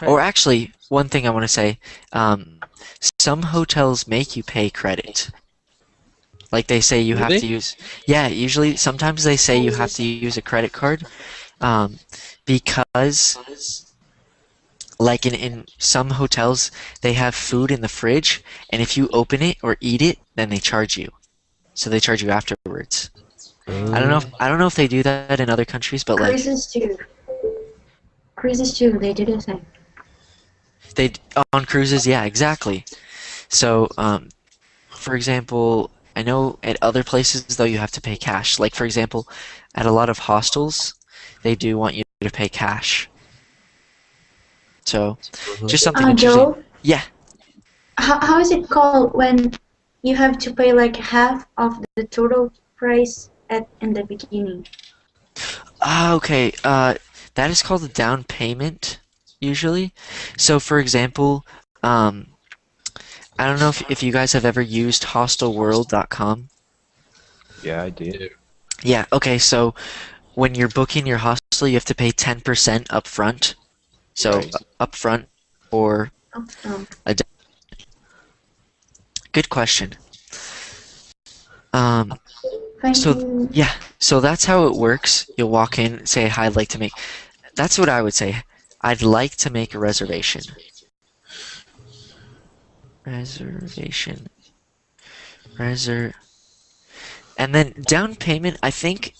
Or actually, one thing I want to say, some hotels make you pay credit. Like they say you have to use, yeah, usually, sometimes they say you have to use a credit card, because like in some hotels, they have food in the fridge, and if you open it or eat it, then they charge you. So they charge you afterwards. I don't know if they do that in other countries, but like Cruises too. Cruises too, they do the same. they on cruises, yeah, exactly. So, for example, I know at other places though you have to pay cash. Like for example, at a lot of hostels, they do want you to pay cash. So, just something interesting. Joe, Yeah. how is it called when you have to pay like half of the total price in the beginning? Okay. That is called a down payment, usually. So, for example, I don't know if you guys have ever used hostelworld.com. Yeah, I did. Yeah, okay, so when you're booking your hostel, you have to pay 10% up front. So, up front, or Upfront. Good question. Thank So you. yeah, so that's how it works. You'll walk in, say, "Hi, I'd like to make." That's what I would say. I'd like to make a reservation. Reservation. And then down payment, I think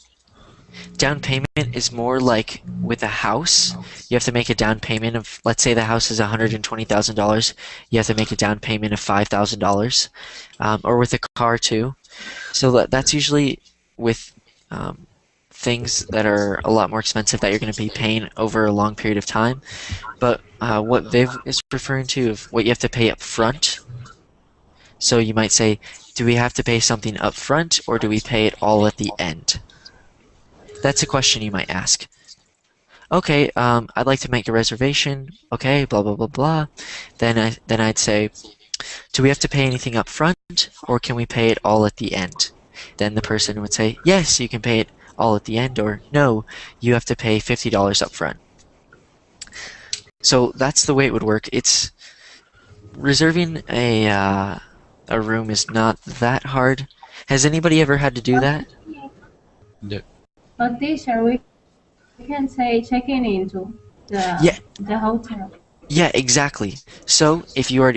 down payment is more like with a house. You have to make a down payment of, let's say the house is $120,000. You have to make a down payment of $5,000, or with a car too. So that's usually with things that are a lot more expensive that you're going to be paying over a long period of time. But what Viv is referring to of what you have to pay up front. So you might say, do we have to pay something up front or do we pay it all at the end? That's a question you might ask. Okay, I'd like to make a reservation. Okay, blah blah blah blah. Then I'd say, do we have to pay anything up front or can we pay it all at the end? Then the person would say, yes, you can pay it all at the end, or no, you have to pay $50 up front. So that's the way it would work. It's reserving a room is not that hard. Has anybody ever had to do that? No. But teacher, we can say checking into the hotel. Yeah, exactly. So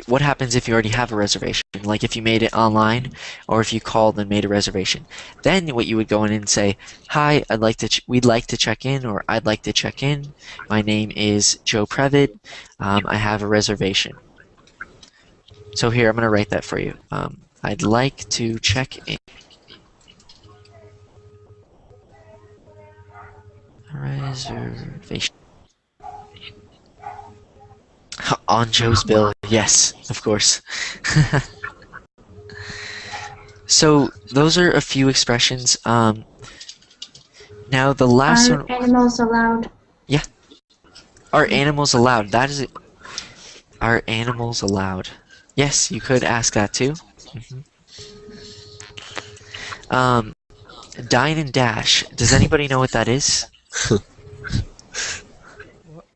what happens if you already have a reservation? Like if you made it online, or if you called and made a reservation, then what you would go in and say, "Hi, we'd like to check in," or "I'd like to check in. My name is Joe Previtt. I have a reservation." So here, I'm gonna write that for you. I'd like to check in. Reservation. On Joe's bill, yes, of course. So those are a few expressions. Now the last Are one. animals allowed? Yeah. Are animals allowed? That is it. Are animals allowed? Yes, you could ask that too. Dine and dash. Does anybody know what that is?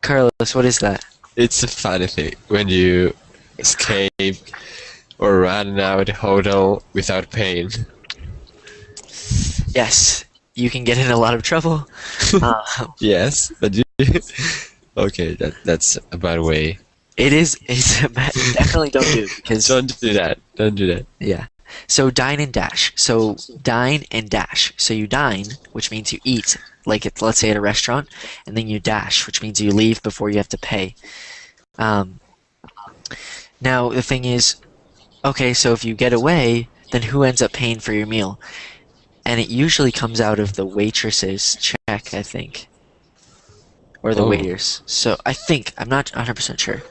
Carlos, what is that? It's a funny thing when you escape or run out of the hotel without paying. Yes, you can get in a lot of trouble. Yes, but you okay, that's a bad way. It is. It's definitely don't do it because Don't do that. Don't do that. yeah. So dine and dash. So dine and dash. So you dine, which means you eat, like let's say at a restaurant, and then you dash, which means you leave before you have to pay. Now the thing is, okay, so if you get away, then who ends up paying for your meal? And it usually comes out of the waitress's check, I think, or the waiters. So I'm not 100% sure.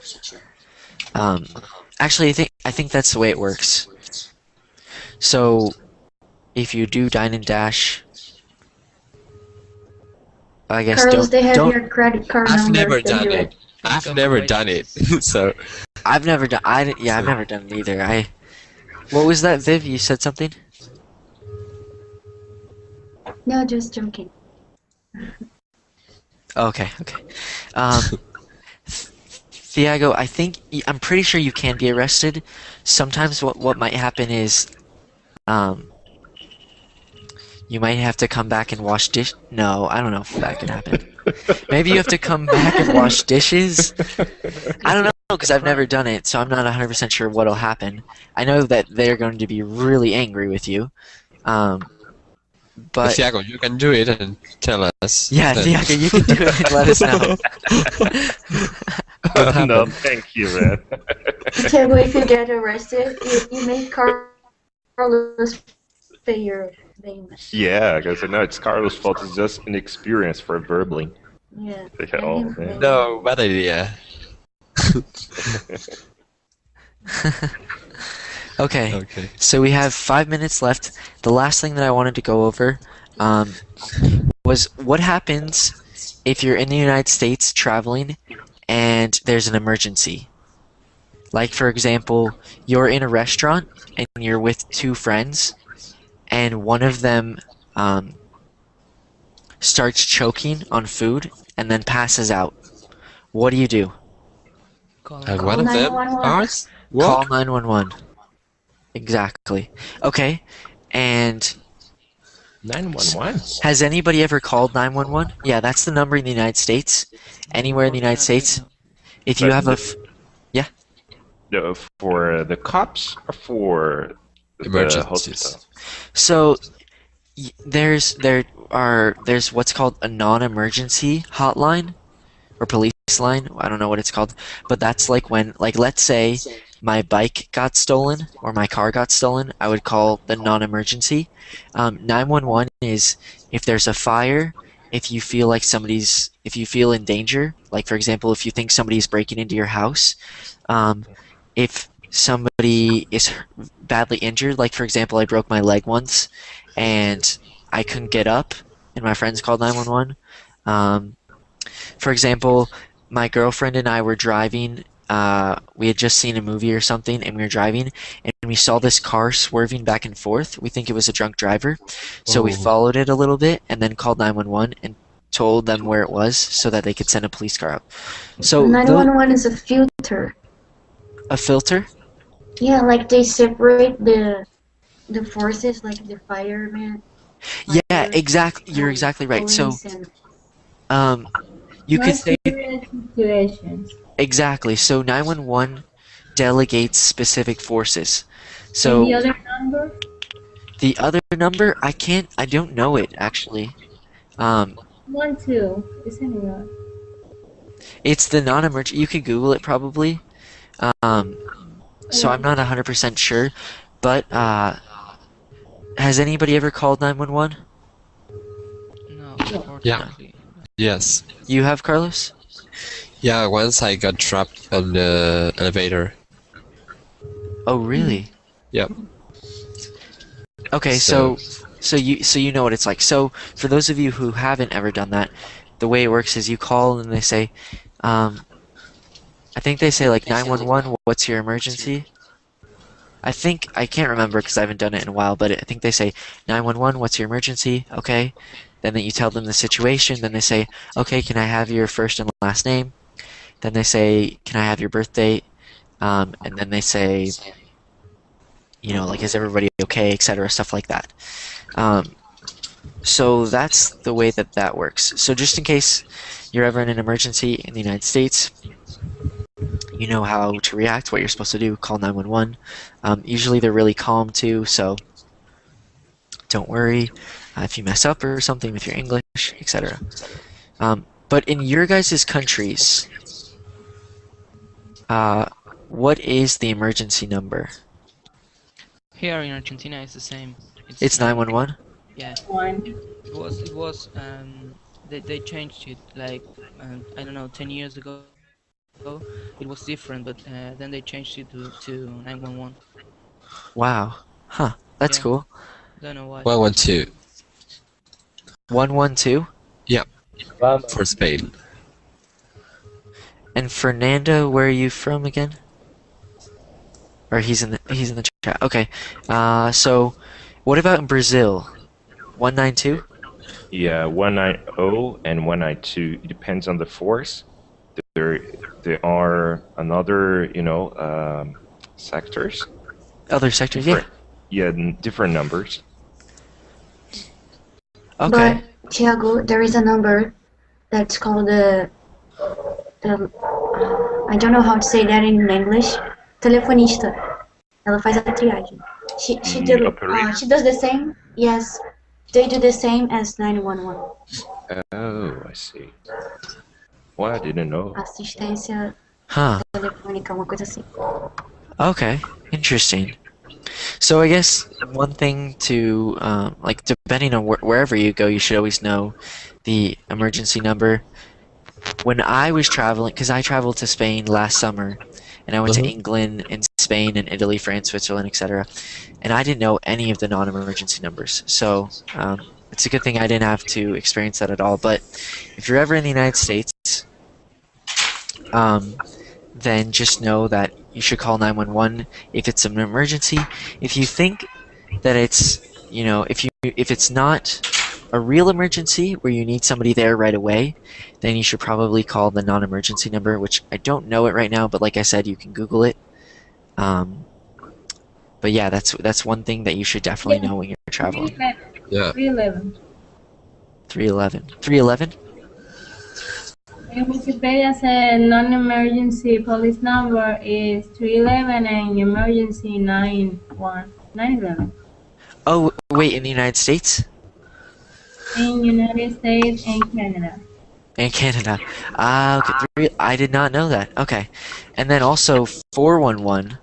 Actually, I think that's the way it works. So if you do dine and dash, I guess Carlos, they have don't. your credit card I've number. never Don't done do it. I've never done it. So I've never done. I've never done it either. What was that, Viv? You said something. No, just joking. Okay. Iago, I'm pretty sure you can be arrested. Sometimes what might happen is, you might have to come back and wash dish. No, I don't know if that can happen. Maybe you have to come back and wash dishes. I don't know because I've never done it, so I'm not 100% sure what'll happen. I know that they're going to be really angry with you. But Iago, you can do it and tell us. yeah, Iago, you can do it and let us know. No, thank you, man. Tiago, if you get arrested, you make Carlos pay your payment. Yeah, because I know it's Carlos' fault. It's just an experience for verbally. Yeah. Oh, man. No, bad idea. Okay. Okay. So we have 5 minutes left. The last thing that I wanted to go over was what happens if you're in the United States traveling and there's an emergency. Like, for example, you're in a restaurant and you're with two friends and one of them starts choking on food and then passes out. What do you do? Call And Call one of them 911. ours? Call What? 911. Exactly. Okay. And 911. has anybody ever called 911? Yeah, that's the number in the United States. Anywhere in the United Unfortunately, States. no. If you But have yeah. for the cops or for the Emergencies. hospital? So there's what's called a non-emergency hotline or police line. I don't know what it's called, but that's like when, like, let's say my bike got stolen or my car got stolen, I would call the non-emergency. 911 is if there's a fire, if you feel like if you feel in danger, like for example, if you think somebody's breaking into your house, if somebody is badly injured, like for example, I broke my leg once and I couldn't get up, and my friends called 911. For example, my girlfriend and I were driving. We had just seen a movie or something, and we were driving, and we saw this car swerving back and forth. We think it was a drunk driver, so we followed it a little bit and then called 911 and told them where it was so that they could send a police car out. So 911 is a filter. a filter? Yeah, like they separate the forces, like the fireman. Yeah, exactly. You're exactly right. So, Police you could Not say serious situations. exactly. So 911 delegates specific forces. And So the other number? the other number, I don't know it actually. 12, isn't it? It's the non-emergent. You could Google it probably. So I'm not 100% sure, but has anybody ever called 911? No, Yeah. unfortunately. Yes. You have, Carlos? Yeah, once I got trapped on the elevator. Oh, really? Yep. Okay, so you know what it's like. So for those of you who haven't ever done that, the way it works is you call and they say, I think they say like 911, what's your emergency? I can't remember because I haven't done it in a while, but I think they say 911, what's your emergency? Okay. Then you tell them the situation. Then they say, okay, can I have your first and last name? Then they say, can I have your birth date? And then they say, like, is everybody okay, etc., stuff like that. So that's the way that works. So just in case you're ever in an emergency in the United States, you know how to react, what you're supposed to do, call 911. Usually they're really calm too, so don't worry if you mess up or something with your English, etc. But in your guys' countries, what is the emergency number? Here in Argentina, it's the same. It's 911? Yeah. One. It was they changed it like I don't know 10 years ago. It was different, but then they changed it to 911. Wow. Huh. That's Yeah. cool. Don't know why. 112. 112? Yep. For Spain. And Fernando, where are you from again? Or he's in the chat. Okay. So what about in Brazil? 192? Yeah, 190 and 192. It depends on the force. There are another, sectors. Other sectors, yeah. Yeah, different numbers. Okay. But Tiago, there is a number that's called the I don't know how to say that in English. Telefonista. Ela faz a triagem. She does the same. Yes, they do the same as 911. Oh, I see. Well, I didn't know. Assistência telefônica, uma coisa assim. Okay, interesting. So I guess one thing to, like, depending on wherever you go, you should always know the emergency number. When I was traveling, because I traveled to Spain last summer, and I went to England and Spain and Italy, France, Switzerland, etc., and I didn't know any of the non-emergency numbers. So it's a good thing I didn't have to experience that at all. But if you're ever in the United States, then just know that you should call 911 if it's an emergency. If you think that it's, if it's not a real emergency where you need somebody there right away, then you should probably call the non-emergency number, which I don't know it right now, but like I said, you can Google it. But yeah, that's one thing that you should definitely know when you're traveling. 311. Yeah. 311. 311. 311? In Wikipedia said non-emergency police number is 311 and emergency 911. Oh, wait, in the United States? In United States and Canada. In Canada. Ah, okay. I did not know that. Okay. And then also 411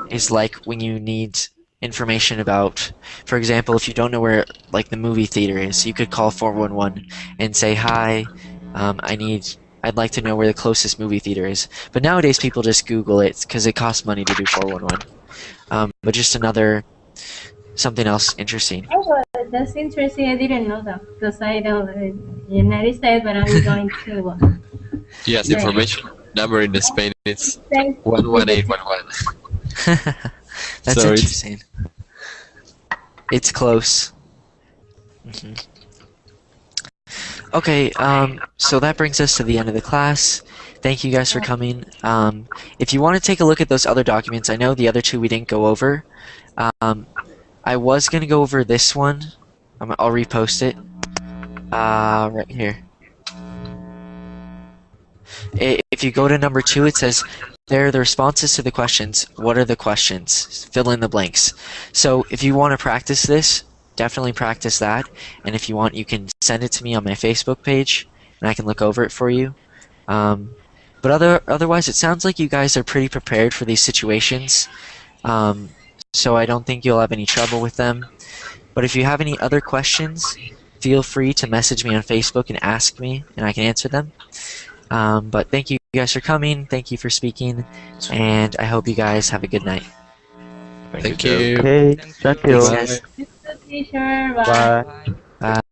is like when you need information about, for example, if you don't know where like the movie theater is, you could call 411 and say, "Hi, I'd like to know where the closest movie theater is." But nowadays people just Google it because it costs money to do 411. But just something else interesting. Oh, well, that's interesting. I didn't know that because I don't United States, but I'm going to. Yes, Yeah. information number in Spain is Thanks. 11811. That's So interesting. It's close. Mhm. Okay, so that brings us to the end of the class. Thank you guys for coming. If you want to take a look at those other documents, I know the other two we didn't go over. I was going to go over this one. I'll repost it. Right here. If you go to number 2, it says, there are the responses to the questions. What are the questions? Fill in the blanks. So if you want to practice this, definitely practice that. And if you want, you can send it to me on my Facebook page, and I can look over it for you. But otherwise, it sounds like you guys are pretty prepared for these situations. So I don't think you'll have any trouble with them. But if you have any other questions, feel free to message me on Facebook and ask me, and I can answer them. But thank you guys for coming. Thank you for speaking, and I hope you guys have a good night. Thank you. Okay, thank you. Thanks, guys. Teacher. Bye. Bye. Bye.